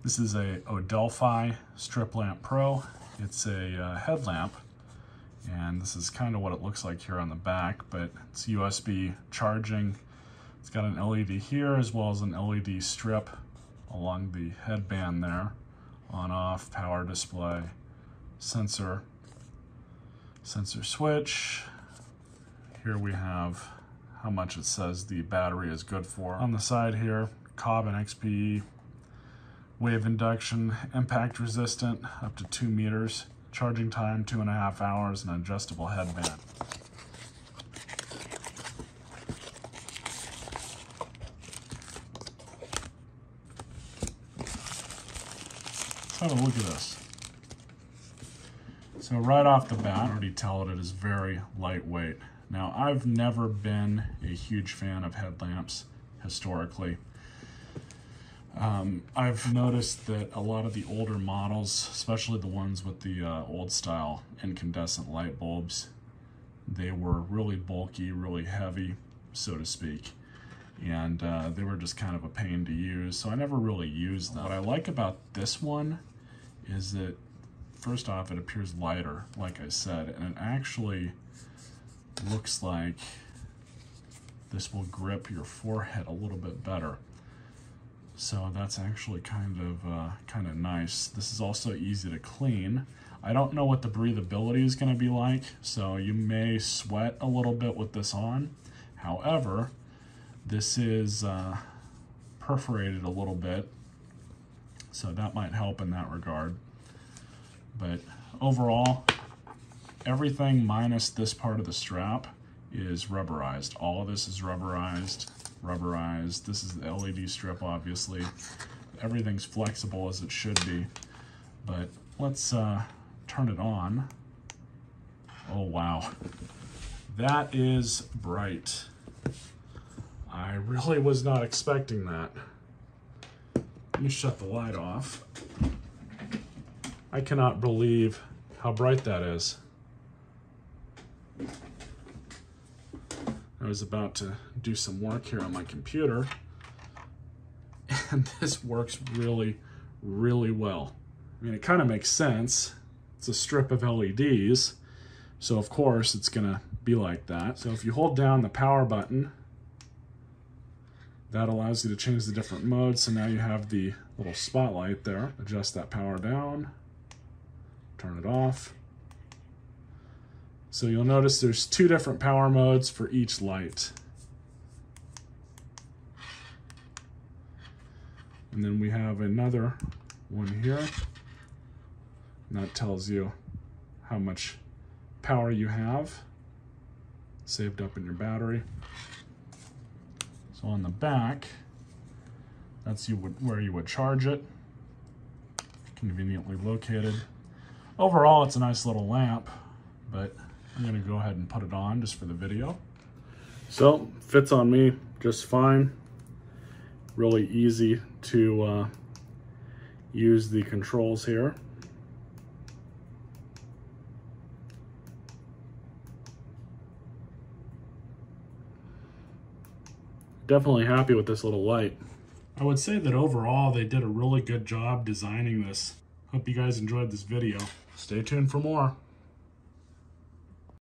This is a Odelfi Strip Lamp Pro. It's a headlamp, and this is kind of what it looks like here on the back, but it's USB charging. It's got an LED here as well as an LED strip along the headband there. On off, power display, sensor switch. Here we have how much it says the battery is good for. On the side here, Cobb and XPE, wave induction, impact resistant, up to 2 meters, charging time 2.5 hours, and adjustable headband. Let's have a look at this. So right off the bat, I already tell it is very lightweight. Now, I've never been a huge fan of headlamps historically. I've noticed that a lot of the older models, especially the ones with the old style incandescent light bulbs, they were really bulky, really heavy, so to speak. And they were just kind of a pain to use, so I never really used them. What I like about this one is that, first off, it appears lighter, like I said, and it actually looks like this will grip your forehead a little bit better. So that's actually kind of nice. This is also easy to clean. I don't know what the breathability is going to be like, so you may sweat a little bit with this on. However, this is perforated a little bit, so that might help in that regard. But overall, everything minus this part of the strap is rubberized. All of this is rubberized. This is the LED strip, obviously. Everything's flexible as it should be. But let's turn it on. Oh, wow. That is bright. I really was not expecting that. Let me shut the light off. I cannot believe how bright that is. I was about to do some work here on my computer, and this works really, really well. I mean, it kind of makes sense. It's a strip of LEDs, so of course it's gonna be like that. So if you hold down the power button, that allows you to change the different modes. So now you have the little spotlight there. Adjust that power down, turn it off. So you'll notice there's 2 different power modes for each light. And then we have another one here. And that tells you how much power you have saved up in your battery. So on the back, that's where you would charge it. Conveniently located. Overall, it's a nice little lamp, but I'm going to go ahead and put it on just for the video. So, fits on me just fine. Really easy to use the controls here. Definitely happy with this little light. I would say that overall they did a really good job designing this. Hope you guys enjoyed this video. Stay tuned for more.